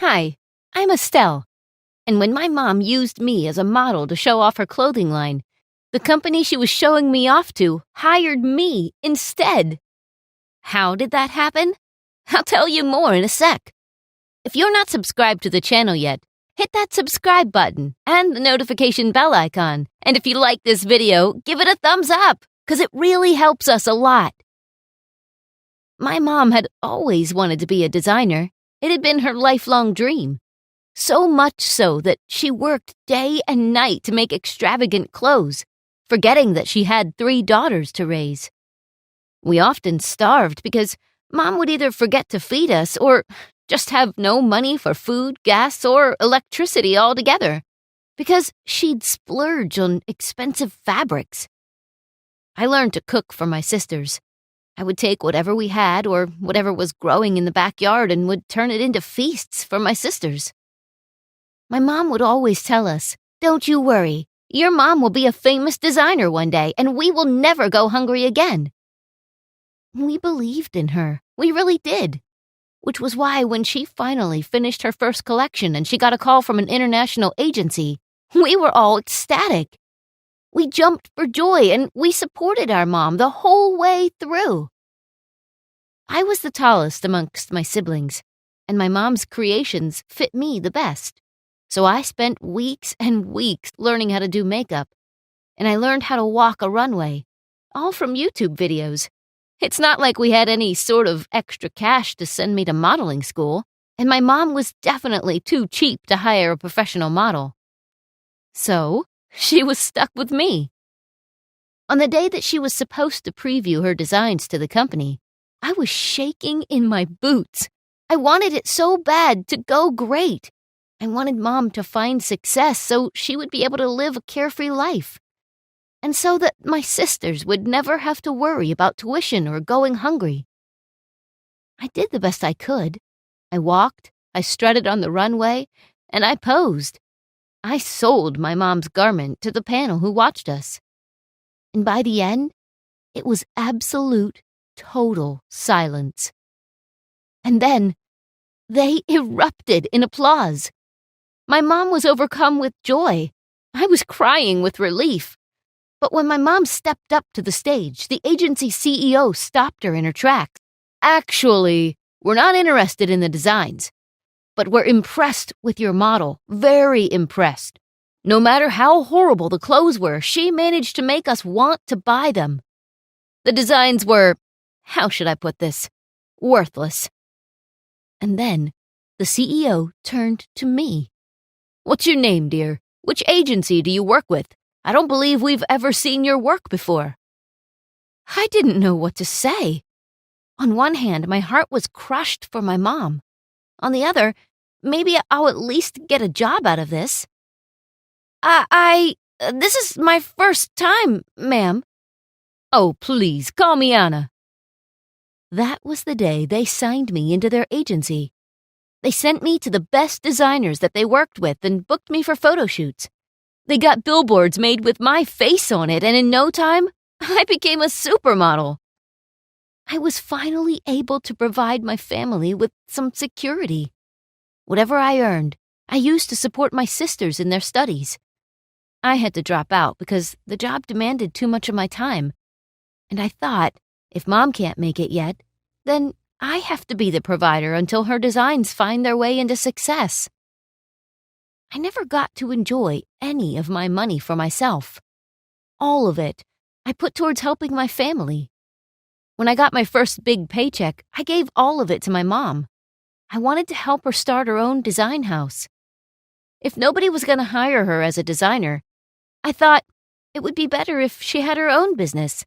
Hi, I'm Estelle, and when my mom used me as a model to show off her clothing line, the company she was showing me off to hired me instead. How did that happen? I'll tell you more in a sec. If you're not subscribed to the channel yet, hit that subscribe button and the notification bell icon. And if you like this video, give it a thumbs up, because it really helps us a lot. My mom had always wanted to be a designer. It had been her lifelong dream. So much so that she worked day and night to make extravagant clothes, forgetting that she had 3 daughters to raise. We often starved because Mom would either forget to feed us or just have no money for food, gas, or electricity altogether, because she'd splurge on expensive fabrics. I learned to cook for my sisters. I would take whatever we had or whatever was growing in the backyard and would turn it into feasts for my sisters. My mom would always tell us, "Don't you worry, your mom will be a famous designer one day and we will never go hungry again." We believed in her. We really did. Which was why when she finally finished her first collection and she got a call from an international agency, we were all ecstatic. We jumped for joy and we supported our mom the whole way through. I was the tallest amongst my siblings, and my mom's creations fit me the best. So I spent weeks and weeks learning how to do makeup, and I learned how to walk a runway, all from YouTube videos. It's not like we had any sort of extra cash to send me to modeling school, and my mom was definitely too cheap to hire a professional model. So she was stuck with me. On the day that she was supposed to preview her designs to the company, I was shaking in my boots. I wanted it so bad to go great. I wanted Mom to find success so she would be able to live a carefree life. And so that my sisters would never have to worry about tuition or going hungry. I did the best I could. I walked, I strutted on the runway, and I posed. I sold my mom's garment to the panel who watched us. And by the end, it was absolute, total silence. And then, they erupted in applause. My mom was overcome with joy. I was crying with relief. But when my mom stepped up to the stage, the agency CEO stopped her in her tracks. "Actually, we're not interested in the designs. But we're impressed with your model, very impressed. No matter how horrible the clothes were, she managed to make us want to buy them. The designs were, how should I put this, worthless." And then the CEO turned to me. "What's your name, dear? Which agency do you work with? I don't believe we've ever seen your work before." I didn't know what to say. On one hand, my heart was crushed for my mom. On the other, maybe I'll at least get a job out of this. This is my first time, ma'am." "Oh, please, call me Anna." That was the day they signed me into their agency. They sent me to the best designers that they worked with and booked me for photo shoots. They got billboards made with my face on it, and in no time, I became a supermodel. I was finally able to provide my family with some security. Whatever I earned, I used to support my sisters in their studies. I had to drop out because the job demanded too much of my time. And I thought, if Mom can't make it yet, then I have to be the provider until her designs find their way into success. I never got to enjoy any of my money for myself. All of it I put towards helping my family. When I got my first big paycheck, I gave all of it to my mom. I wanted to help her start her own design house. If nobody was going to hire her as a designer, I thought it would be better if she had her own business.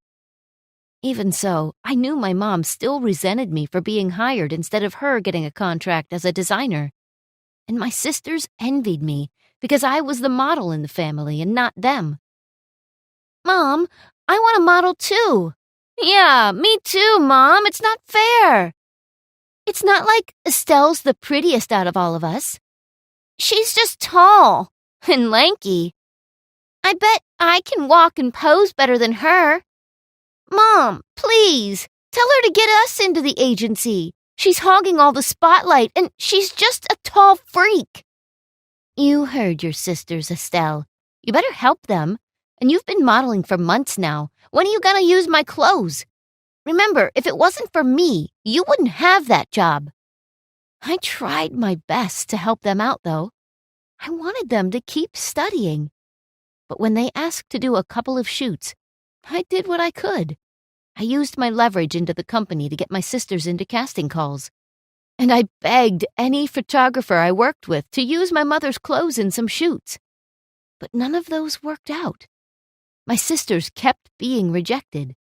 Even so, I knew my mom still resented me for being hired instead of her getting a contract as a designer. And my sisters envied me because I was the model in the family and not them. "Mom, I want to model too." "Yeah, me too, Mom. It's not fair." "It's not like Estelle's the prettiest out of all of us. She's just tall and lanky. I bet I can walk and pose better than her. Mom, please, tell her to get us into the agency. She's hogging all the spotlight, and she's just a tall freak." "You heard your sisters, Estelle. You better help them. And you've been modeling for months now. When are you gonna use my clothes? Remember, if it wasn't for me, you wouldn't have that job." I tried my best to help them out, though. I wanted them to keep studying. But when they asked to do a couple of shoots, I did what I could. I used my leverage into the company to get my sisters into casting calls. And I begged any photographer I worked with to use my mother's clothes in some shoots. But none of those worked out. My sisters kept being rejected,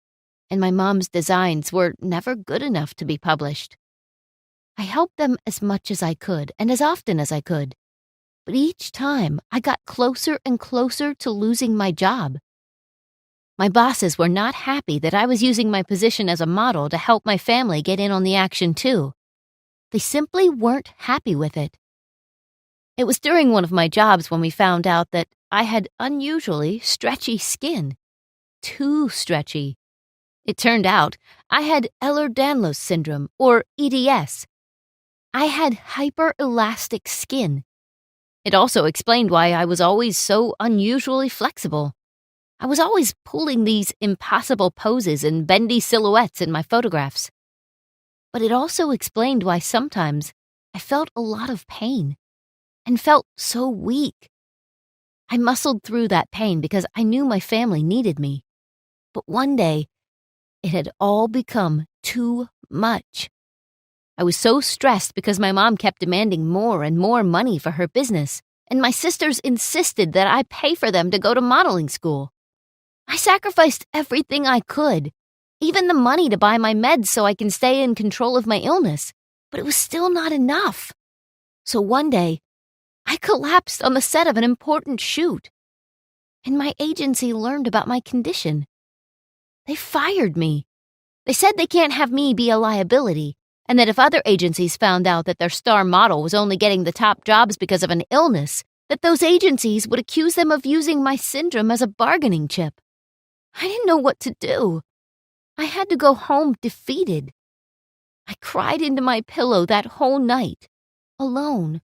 and my mom's designs were never good enough to be published. I helped them as much as I could and as often as I could. But each time, I got closer and closer to losing my job. My bosses were not happy that I was using my position as a model to help my family get in on the action too. They simply weren't happy with it. It was during one of my jobs when we found out that I had unusually stretchy skin. Too stretchy. It turned out I had Ehlers-Danlos syndrome, or EDS. I had hyperelastic skin. It also explained why I was always so unusually flexible. I was always pulling these impossible poses and bendy silhouettes in my photographs. But it also explained why sometimes I felt a lot of pain and felt so weak. I muscled through that pain because I knew my family needed me. But one day, it had all become too much. I was so stressed because my mom kept demanding more and more money for her business, and my sisters insisted that I pay for them to go to modeling school. I sacrificed everything I could, even the money to buy my meds so I can stay in control of my illness, but it was still not enough. So one day, I collapsed on the set of an important shoot, and my agency learned about my condition. They fired me. They said they can't have me be a liability, and that if other agencies found out that their star model was only getting the top jobs because of an illness, that those agencies would accuse them of using my syndrome as a bargaining chip. I didn't know what to do. I had to go home defeated. I cried into my pillow that whole night, alone.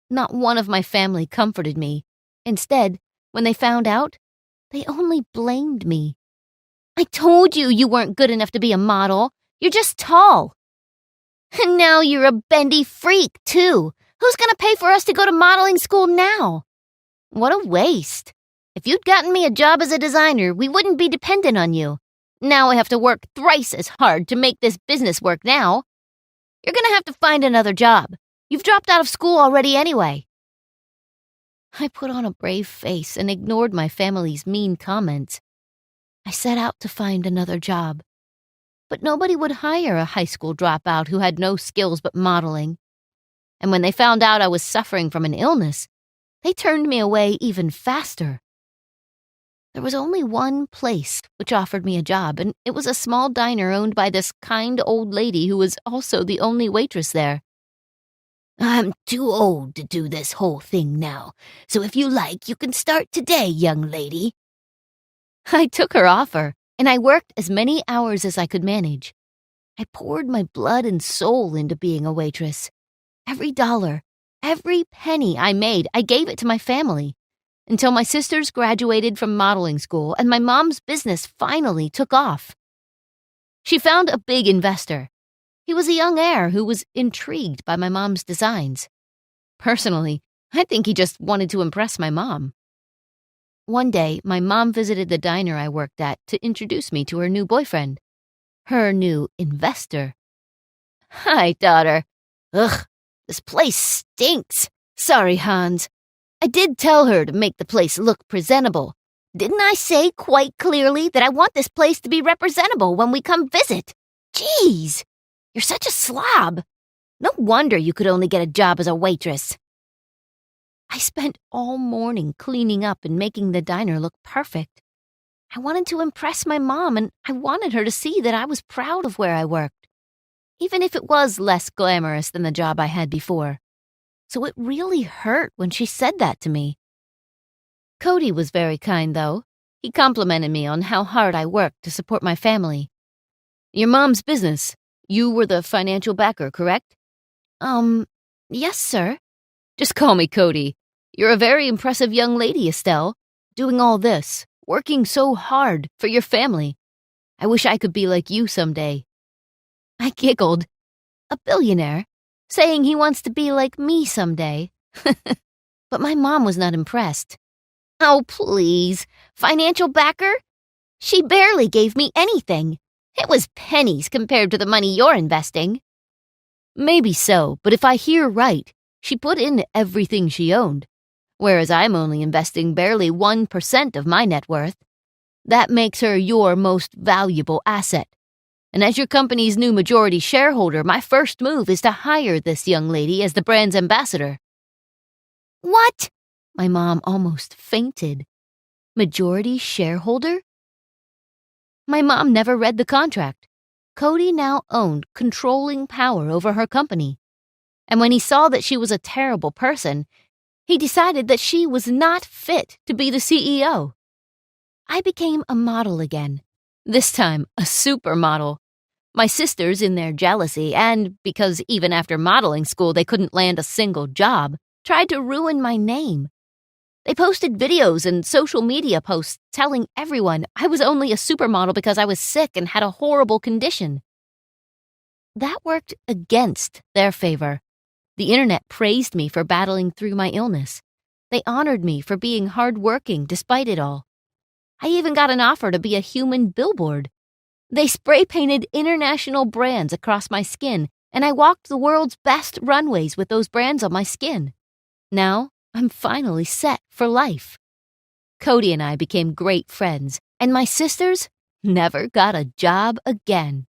Not one of my family comforted me. Instead, when they found out, they only blamed me. "I told you you weren't good enough to be a model. You're just tall. And now you're a bendy freak, too. Who's gonna pay for us to go to modeling school now? What a waste. If you'd gotten me a job as a designer, we wouldn't be dependent on you. Now I have to work thrice as hard to make this business work now. You're gonna have to find another job. You've dropped out of school already anyway." I put on a brave face and ignored my family's mean comments. I set out to find another job. But nobody would hire a high school dropout who had no skills but modeling. And when they found out I was suffering from an illness, they turned me away even faster. There was only one place which offered me a job, and it was a small diner owned by this kind old lady who was also the only waitress there. "I'm too old to do this whole thing now, so if you like, you can start today, young lady." I took her offer, and I worked as many hours as I could manage. I poured my blood and soul into being a waitress. Every dollar, every penny I made, I gave it to my family, until my sisters graduated from modeling school and my mom's business finally took off. She found a big investor. He was a young heir who was intrigued by my mom's designs. Personally, I think he just wanted to impress my mom. One day, my mom visited the diner I worked at to introduce me to her new boyfriend, her new investor. "Hi, daughter. Ugh, this place stinks. Sorry, Hans. I did tell her to make the place look presentable. Didn't I say quite clearly that I want this place to be representable when we come visit? Jeez, you're such a slob. No wonder you could only get a job as a waitress." I spent all morning cleaning up and making the diner look perfect. I wanted to impress my mom, and I wanted her to see that I was proud of where I worked, even if it was less glamorous than the job I had before. So it really hurt when she said that to me. Cody was very kind, though. He complimented me on how hard I worked to support my family. "Your mom's business, You were the financial backer, correct? Yes, sir. Just call me Cody. You're a very impressive young lady, Estelle. Doing all this, working so hard for your family. I wish I could be like you someday. I giggled. A billionaire? Saying he wants to be like me someday. But my mom was not impressed. Oh, please. Financial backer? She barely gave me anything. It was pennies compared to the money you're investing. Maybe so, but if I hear right, she put in everything she owned, whereas I'm only investing barely 1% of my net worth. That makes her your most valuable asset. And as your company's new majority shareholder, my first move is to hire this young lady as the brand's ambassador. What? My mom almost fainted. Majority shareholder? My mom never read the contract. Cody now owned controlling power over her company. And when he saw that she was a terrible person, he decided that she was not fit to be the CEO. I became a model again. This time, a supermodel. My sisters, in their jealousy, and because even after modeling school they couldn't land a single job, tried to ruin my name. They posted videos and social media posts telling everyone I was only a supermodel because I was sick and had a horrible condition. That worked against their favor. The internet praised me for battling through my illness. They honored me for being hardworking despite it all. I even got an offer to be a human billboard. They spray-painted international brands across my skin, and I walked the world's best runways with those brands on my skin. Now, I'm finally set for life. Cody and I became great friends, and my sisters never got a job again.